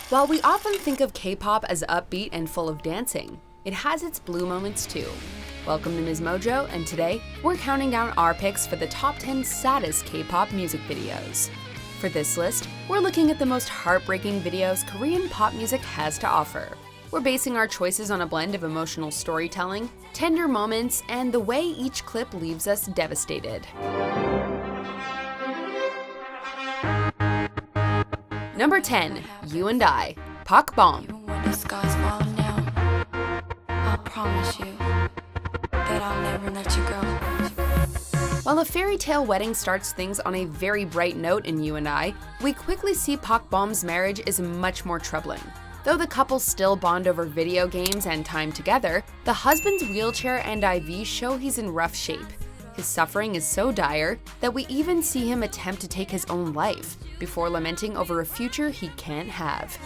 While we often think of K-pop as upbeat and full of dancing, it has its blue moments too. Welcome to MsMojo, and today we're counting down our picks for the top 10 saddest K-pop music videos. For this list, we're looking at the most heartbreaking videos Korean pop music has to offer. We're basing our choices on a blend of emotional storytelling, tender moments, and the way each clip leaves us devastated. Number 10, You and I, Pak Bom. When the sky's falling down, I'll promise you that I'll never let you go. While a fairy tale wedding starts things on a very bright note in You and I, we quickly see Pak Bom's marriage is much more troubling. Though the couple still bond over video games and time together, the husband's wheelchair and IV show he's in rough shape. His suffering is so dire that we even see him attempt to take his own life, before lamenting over a future he can't have.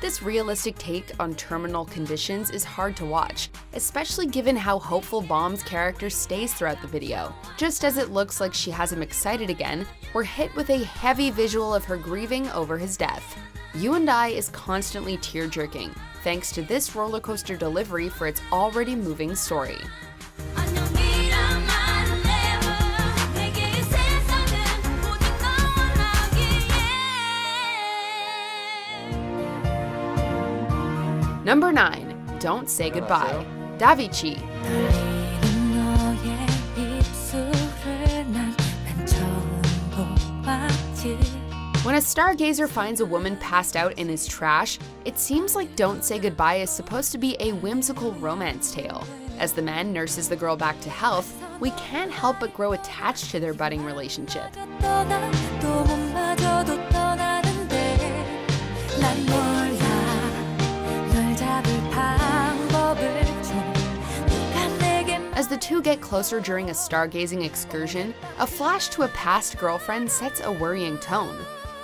This realistic take on terminal conditions is hard to watch, especially given how hopeful Bom's character stays throughout the video. Just as it looks like she has him excited again, we're hit with a heavy visual of her grieving over his death. You and I is constantly tear-jerking, thanks to this roller coaster delivery for its already moving story. Number 9, Don't Say Goodbye, Davichi. When a stargazer finds a woman passed out in his trash, it seems like Don't Say Goodbye is supposed to be a whimsical romance tale. As the man nurses the girl back to health, we can't help but grow attached to their budding relationship. As the two get closer during a stargazing excursion, a flash to a past girlfriend sets a worrying tone.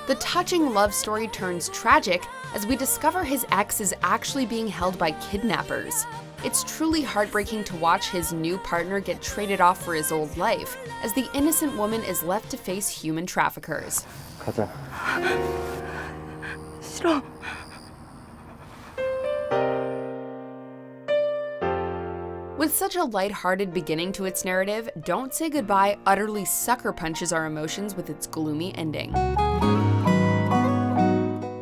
The touching love story turns tragic as we discover his ex is actually being held by kidnappers. It's truly heartbreaking to watch his new partner get traded off for his old life, as the innocent woman is left to face human traffickers. 가자. 싫어. With such a lighthearted beginning to its narrative, Don't Say Goodbye utterly sucker punches our emotions with its gloomy ending.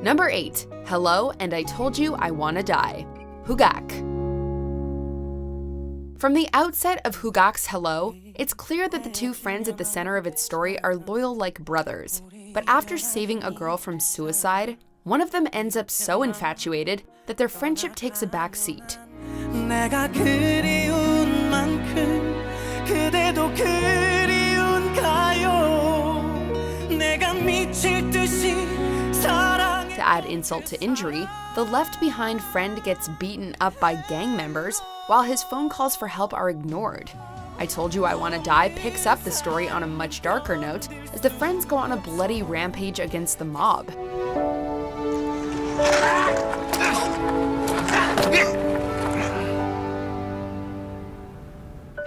Number 8, Hello and I Told You I Wanna Die, Hugak. From the outset of Hugak's Hello, it's clear that the two friends at the center of its story are loyal like brothers. But after saving a girl from suicide, one of them ends up so infatuated that their friendship takes a back seat. 내가 그리운 만큼 그대도 그리운가요 내가 미칠 듯이 사랑. To add insult to injury, the left-behind friend gets beaten up by gang members while his phone calls for help are ignored. I Told You I Wanna Die picks up the story on a much darker note as the friends go on a bloody rampage against the mob.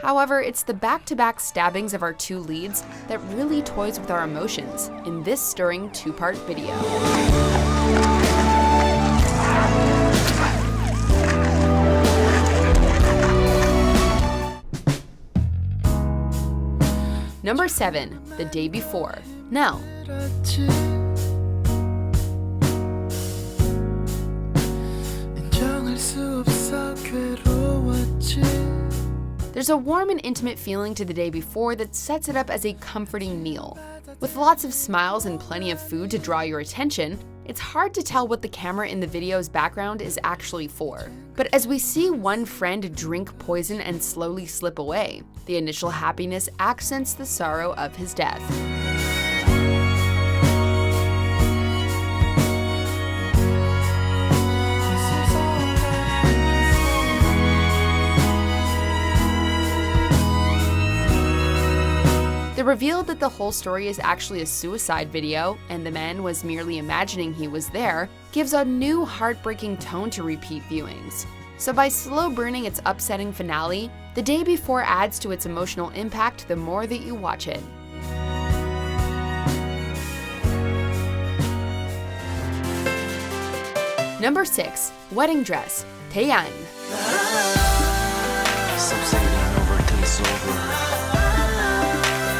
However, it's the back-to-back stabbings of our two leads that really toys with our emotions in this stirring two-part video. Number 7, The Day Before, Nell. There's a warm and intimate feeling to The Day Before that sets it up as a comforting meal. With lots of smiles and plenty of food to draw your attention, it's hard to tell what the camera in the video's background is actually for. But as we see one friend drink poison and slowly slip away, the initial happiness accents the sorrow of his death. The reveal that the whole story is actually a suicide video, and the man was merely imagining he was there, gives a new heartbreaking tone to repeat viewings. So by slow burning its upsetting finale, the day before adds to its emotional impact the more that you watch it. Number 6. Wedding Dress, Taeyang. Some say it ain't over till it's over,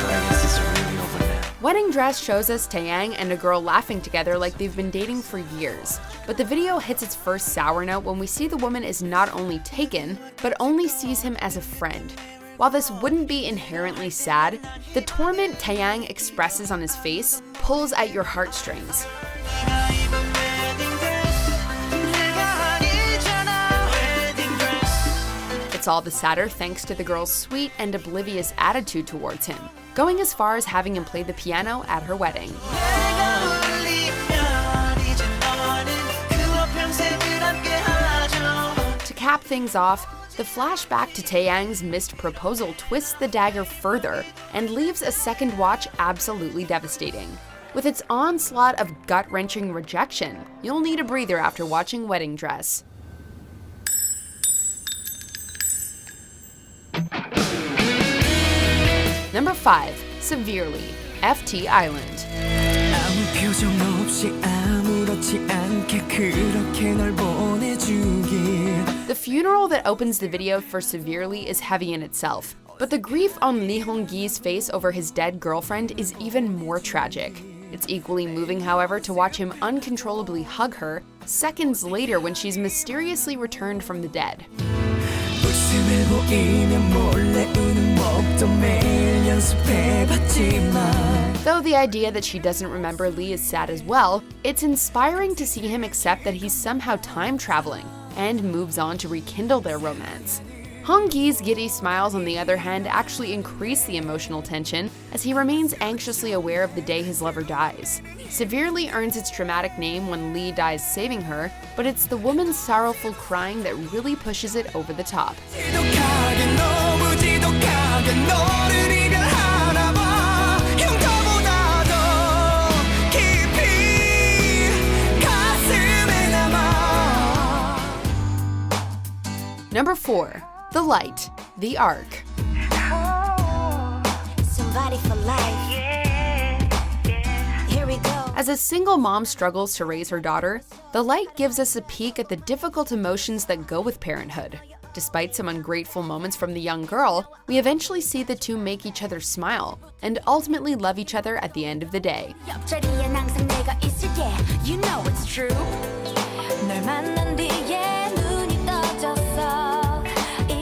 but I guess it's really over now. Wedding Dress shows us Taeyang and a girl laughing together like they've been dating for years. But the video hits its first sour note when we see the woman is not only taken, but only sees him as a friend. While this wouldn't be inherently sad, the torment Taeyang expresses on his face pulls at your heartstrings. It's all the sadder thanks to the girl's sweet and oblivious attitude towards him, going as far as having him play the piano at her wedding. To cap things off, the flashback to Taeyang's missed proposal twists the dagger further and leaves a second watch absolutely devastating. With its onslaught of gut-wrenching rejection, you'll need a breather after watching Wedding Dress. Number 5. Severely, FT Island. 아무 표정 없이 아무렇지 않게 그렇게 널 보내주길. The funeral that opens the video for Severely is heavy in itself, but the grief on Lee Hong-gi's face over his dead girlfriend is even more tragic. It's equally moving, however, to watch him uncontrollably hug her seconds later when she's mysteriously returned from the dead. 웃음을 보이면 몰래 우는 법도 매일 연습해봤지만. Though the idea that she doesn't remember Lee is sad as well, it's inspiring to see him accept that he's somehow time traveling and moves on to rekindle their romance. Hong-gi's giddy smiles, on the other hand, actually increase the emotional tension as he remains anxiously aware of the day his lover dies. Severely earns its dramatic name when Lee dies saving her, but it's the woman's sorrowful crying that really pushes it over the top. 지독하게 너무 지독하게 너를 이별하나 봐. 형처보다 더 깊이 가슴에 남아. Number 4. The Light, The Arc. Somebody for life. Here we go. As a single mom struggles to raise her daughter, The Light gives us a peek at the difficult emotions that go with parenthood. Despite some ungrateful moments from the young girl, we eventually see the two make each other smile and ultimately love each other at the end of the day. 옆자리에 항상 내가 있을게. You know it's true. 널 만난 뒤에 눈이 떠졌어.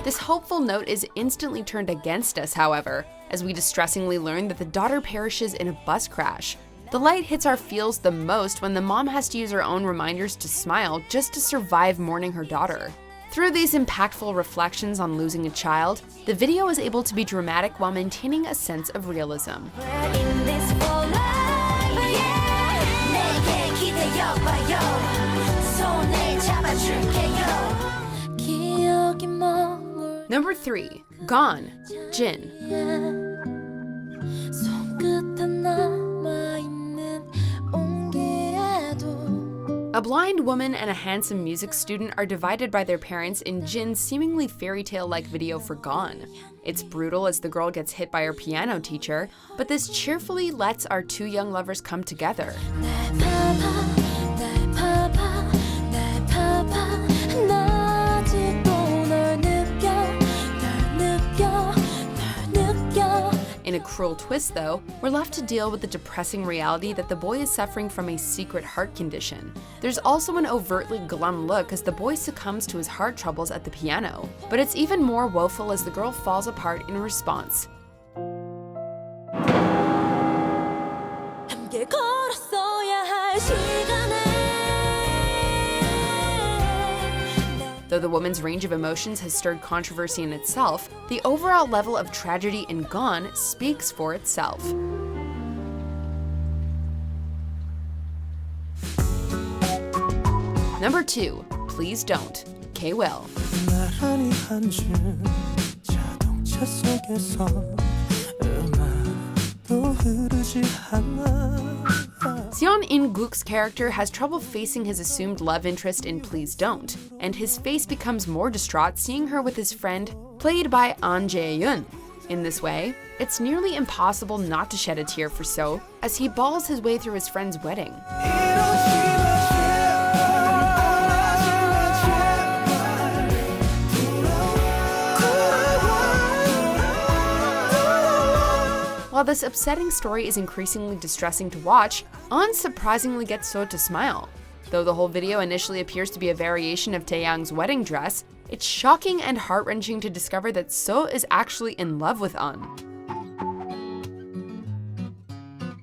This hopeful note is instantly turned against us, however, as we distressingly learn that the daughter perishes in a bus crash. The Light hits our feels the most when the mom has to use her own reminders to smile just to survive mourning her daughter. Through these impactful reflections on losing a child, the video is able to be dramatic while maintaining a sense of realism. We're in this for life, yeah. 내게 기대어봐요. 손을 잡아줄게요. 기억이 머물. Number 3. Gone, Jin. 손끝에 남아있는 온기에도. A blind woman and a handsome music student are divided by their parents in Jin's seemingly fairy tale-like video for Gone. It's brutal as the girl gets hit by her piano teacher, but this cheerfully lets our two young lovers come together. In a cruel twist, though, we're left to deal with the depressing reality that the boy is suffering from a secret heart condition. There's also an overtly glum look as the boy succumbs to his heart troubles at the piano, but it's even more woeful as the girl falls apart in response. 함께 걸었어야 할 시간에. Though the woman's range of emotions has stirred controversy in itself, the overall level of tragedy in Gone speaks for itself. Number 2. Please Don't, K-Will. 나란히 앉은 자동차 속에서 음악도 흐르지 않아. Seon In-guk's character has trouble facing his assumed love interest in Please Don't, and his face becomes more distraught seeing her with his friend, played by An Jae-yoon. In this way, it's nearly impossible not to shed a tear for So as he bawls his way through his friend's wedding. While this upsetting story is increasingly distressing to watch, An surprisingly gets So to smile. Though the whole video initially appears to be a variation of Taeyang's wedding dress, it's shocking and heart-wrenching to discover that So is actually in love with An.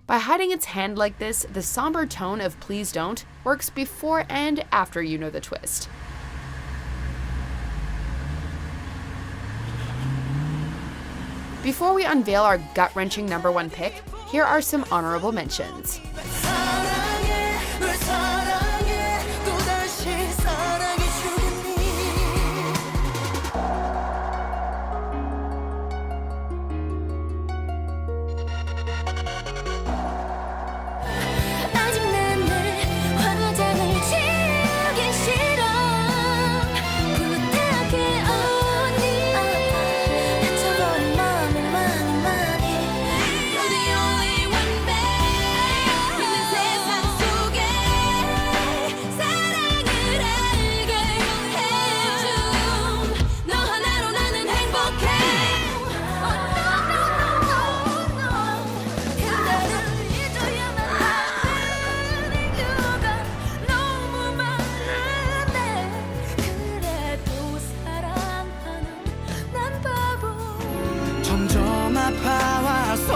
By hiding its hand like this, the somber tone of Please Don't works before and after you know the twist. Before we unveil our gut-wrenching #1 pick, here are some honorable mentions. 점점 아파와서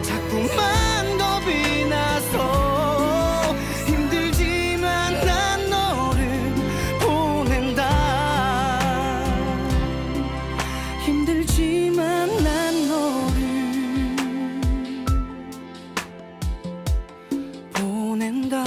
자꾸만 겁이 나서 힘들지만 난 너를 보낸다 힘들지만 난 너를 보낸다.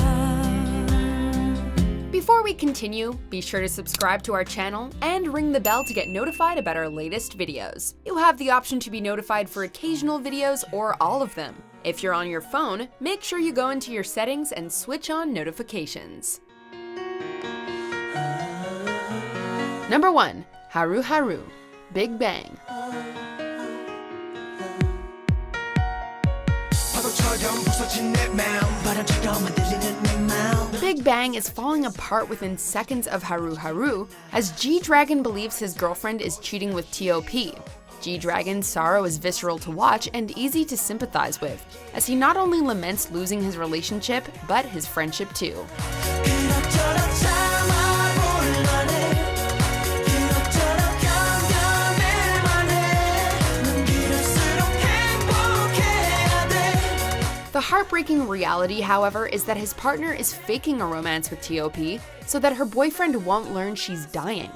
Before we continue, be sure to subscribe to our channel and ring the bell to get notified about our latest videos. You have the option to be notified for occasional videos or all of them. If you're on your phone, make sure you go into your settings and switch on notifications. #1. Haru Haru, Big Bang. Big Bang is falling apart within seconds of Haru Haru as G-Dragon believes his girlfriend is cheating with T.O.P. G-Dragon's sorrow is visceral to watch and easy to sympathize with, as he not only laments losing his relationship, but his friendship too. The heartbreaking reality, however, is that his partner is faking a romance with T.O.P. so that her boyfriend won't learn she's dying.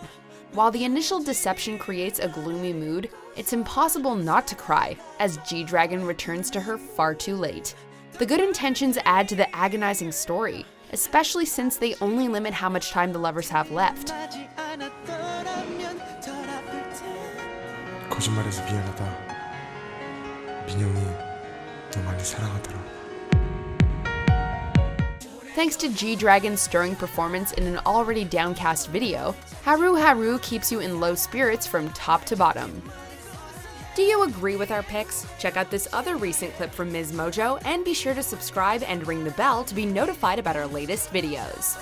While the initial deception creates a gloomy mood, it's impossible not to cry as G-Dragon returns to her far too late. The good intentions add to the agonizing story, especially since they only limit how much time the lovers have left. 거짓말해서 미안하다. 민영이 너 많이 사랑하더라. Thanks to G-Dragon's stirring performance in an already downcast video, Haru Haru keeps you in low spirits from top to bottom. Do you agree with our picks? Check out this other recent clip from MsMojo and be sure to subscribe and ring the bell to be notified about our latest videos.